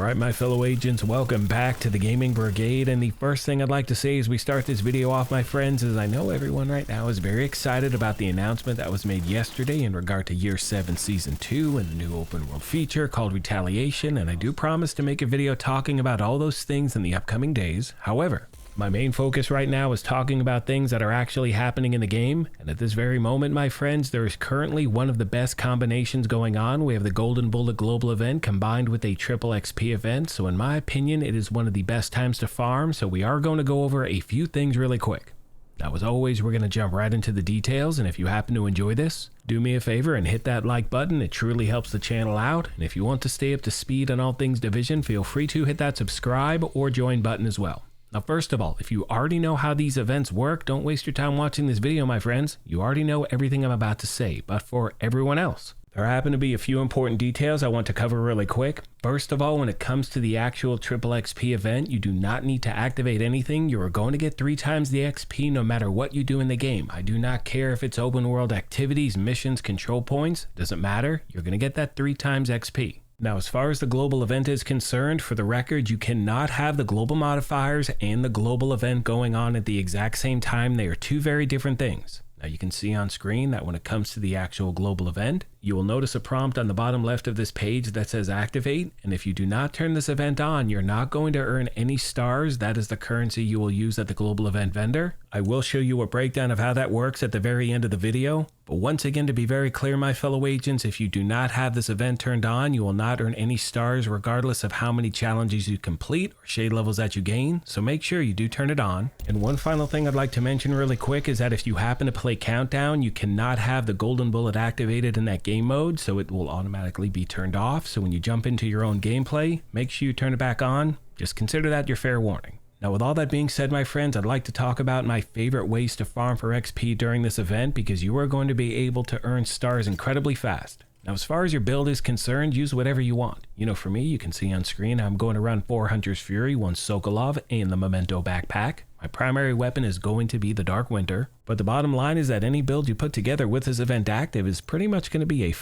Alright my fellow agents, welcome back to the Gaming Brigade, and the first thing I'd like to say as we start this video off, my friends, is I know everyone right now is very excited about the announcement that was made yesterday in regard to Year 7 Season 2 and the new open world feature called Retaliation, and I do promise to make a video talking about all those things in the upcoming days. However, my main focus right now is talking about things that are actually happening in the game, and at this very moment, my friends, there is currently one of the best combinations going on. We have the Golden Bullet Global Event combined with a Triple XP event, so in my opinion, it is one of the best times to farm, so we are going to go over a few things really quick. Now, as always, we're going to jump right into the details, and if you happen to enjoy this, do me a favor and hit that like button. It truly helps the channel out, and if you want to stay up to speed on all things Division, feel free to hit that subscribe or join button as well. Now, first of all, if you already know how these events work, don't waste your time watching this video, my friends. You already know everything I'm about to say, but for everyone else, there happen to be a few important details I want to cover really quick. First of all, when it comes to the actual Triple XP event, you do not need to activate anything. You are going to get 3 times the XP no matter what you do in the game. I do not care if it's open world activities, missions, control points, doesn't matter. You're going to get that 3 times XP. Now, as far as the global event is concerned, for the record, you cannot have the global modifiers and the global event going on at the exact same time. They are 2 very different things. Now, you can see on screen that when it comes to the actual global event, you will notice a prompt on the bottom left of this page that says activate, and if you do not turn this event on, you're not going to earn any stars. That is the currency you will use at the global event vendor. I will show you a breakdown of how that works at the very end of the video, but once again, to be very clear, my fellow agents, if you do not have this event turned on, you will not earn any stars regardless of how many challenges you complete or shade levels that you gain, so make sure you do turn it on. And one final thing I'd like to mention really quick is that if you happen to play Countdown, you cannot have the Golden Bullet activated in that game mode, so it will automatically be turned off. So when you jump into your own gameplay, make sure you turn it back on. Just consider that your fair warning. Now, with all that being said, my friends, I'd like to talk about my favorite ways to farm for XP during this event, because you are going to be able to earn stars incredibly fast. Now, as far as your build is concerned, use whatever you want. You know, for me, you can see on screen I'm going to run 4 Hunter's Fury, 1 Sokolov, and the Memento backpack. My primary weapon is going to be the Dark Winter, but the bottom line is that any build you put together with this event active is pretty much going to be a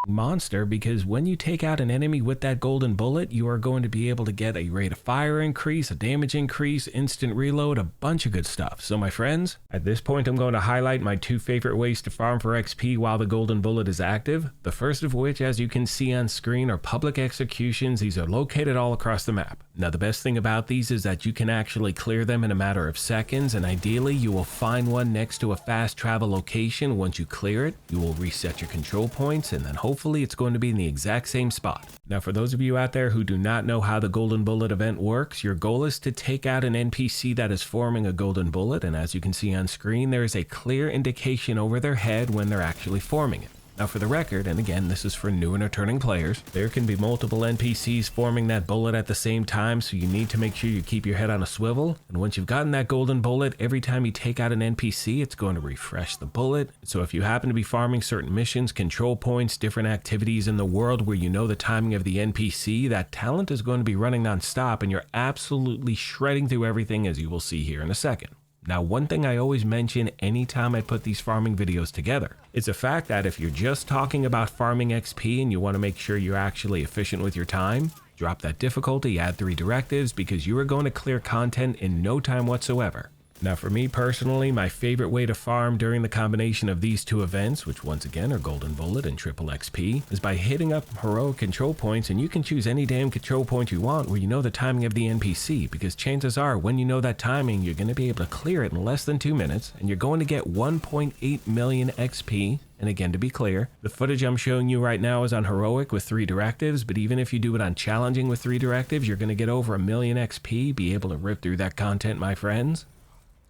monster, because when you take out an enemy with that golden bullet, you are going to be able to get a rate of fire increase, a damage increase, instant reload, a bunch of good stuff. So my friends, at this point I'm going to highlight my 2 favorite ways to farm for XP while the golden bullet is active. The first of which, as you can see on screen, are public executions. These are located all across the map. Now, the best thing about these is that you can actually clear them in a matter of seconds, and ideally you will find one next to a fast travel location. Once you clear it, you will reset your control points, and then hopefully it's going to be in the exact same spot. Now, for those of you out there who do not know how the Golden Bullet event works, your goal is to take out an NPC that is forming a golden bullet, and as you can see on screen, there is a clear indication over their head when they're actually forming it. Now, for the record, and again, this is for new and returning players, there can be multiple NPCs forming that bullet at the same time, so you need to make sure you keep your head on a swivel. And once you've gotten that golden bullet, every time you take out an NPC, it's going to refresh the bullet. So if you happen to be farming certain missions, control points, different activities in the world where you know the timing of the NPC, that talent is going to be running non-stop, and you're absolutely shredding through everything, as you will see here in a second. Now, one thing I always mention anytime I put these farming videos together is the fact that if you're just talking about farming XP and you want to make sure you're actually efficient with your time, drop that difficulty, add 3 directives, because you are going to clear content in no time whatsoever. Now, for me personally, my favorite way to farm during the combination of these 2 events, which once again are Golden Bullet and Triple XP, is by hitting up heroic control points, and you can choose any damn control point you want where you know the timing of the NPC, because chances are when you know that timing, you're going to be able to clear it in less than 2 minutes, and you're going to get 1.8 million XP. And again, to be clear, the footage I'm showing you right now is on heroic with 3 directives, but even if you do it on challenging with 3 directives, you're going to get over 1 million XP, be able to rip through that content, my friends.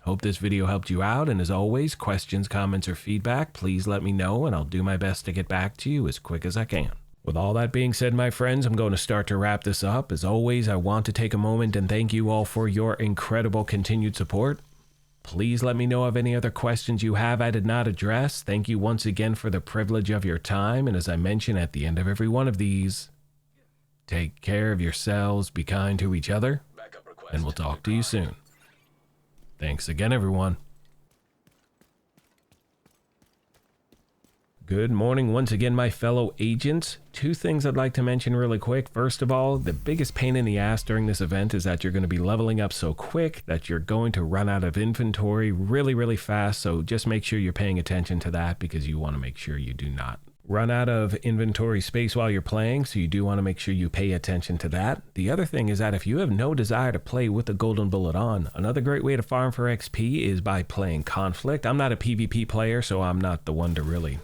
Hope this video helped you out, and as always, questions, comments, or feedback, please let me know, and I'll do my best to get back to you as quick as I can. With all that being said, my friends, I'm going to start to wrap this up. As always, I want to take a moment and thank you all for your incredible continued support. Please let me know of any other questions you have I did not address. Thank you once again for the privilege of your time, and as I mention at the end of every one of these, take care of yourselves, be kind to each other, and we'll talk to you soon. Thanks again, everyone. Good morning once again, my fellow agents. Two things I'd like to mention really quick. First of all, the biggest pain in the ass during this event is that you're going to be leveling up so quick that you're going to run out of inventory really fast. So just make sure you're paying attention to that, because you want to make sure you do not run out of inventory space while you're playing. So you do want to make sure you pay attention to that. The other thing is that if you have no desire to play with the golden bullet on, another great way to farm for XP is by playing Conflict. I'm not a PvP player, so I'm not the one to really,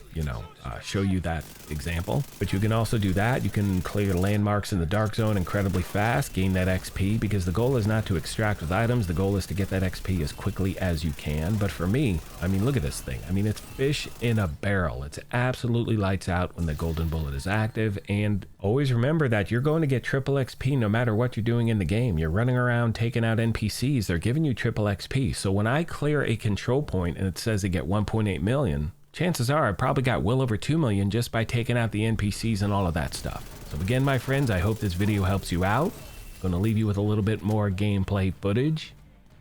show you that example. But you can also do that. You can clear landmarks in the dark zone incredibly fast, gain that XP, because the goal is not to extract with items. The goal is to get that XP as quickly as you can. But for me, look at this thing. It's fish in a barrel. It's absolutely lights out when the golden bullet is active. And always remember that you're going to get triple XP no matter what you're doing in the game. You're running around taking out NPCs. They're giving you triple XP. So when I clear a control point and it says I get 1.8 million, chances are I probably got well over 2 million just by taking out the NPCs and all of that stuff. So again, my friends, I hope this video helps you out. I'm going to leave you with a little bit more gameplay footage.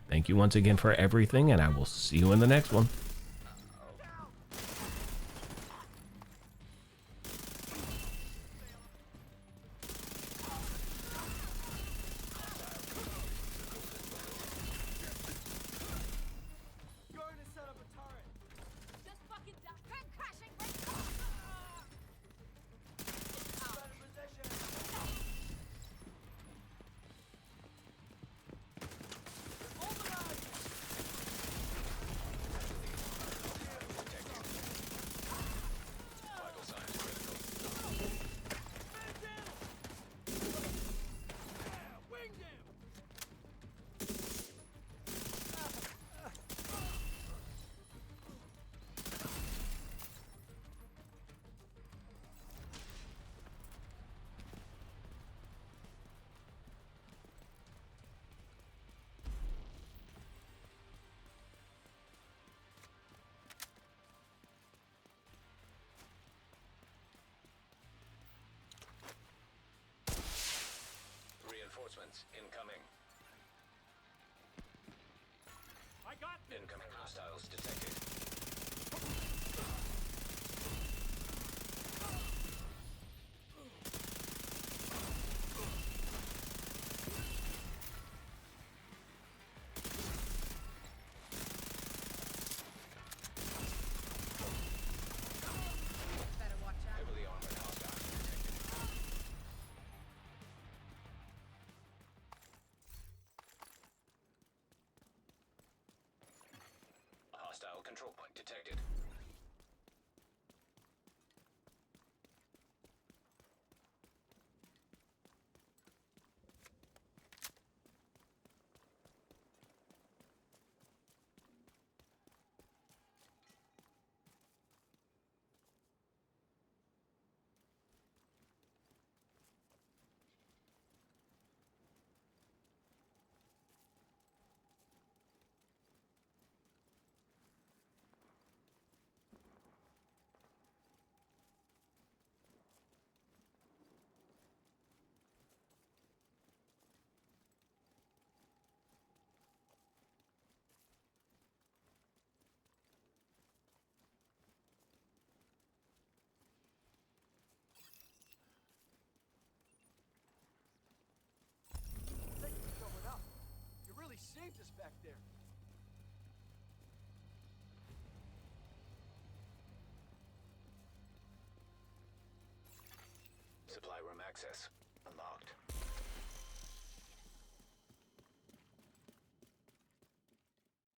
Thank you once again for everything, and I will see you in the next one. Reinforcements incoming. I got this. Incoming hostiles detected. Better watch out. Heavily armored hostiles detected. Hostile control point detected. Thank you for showing up. You really saved us back there. Supply room access.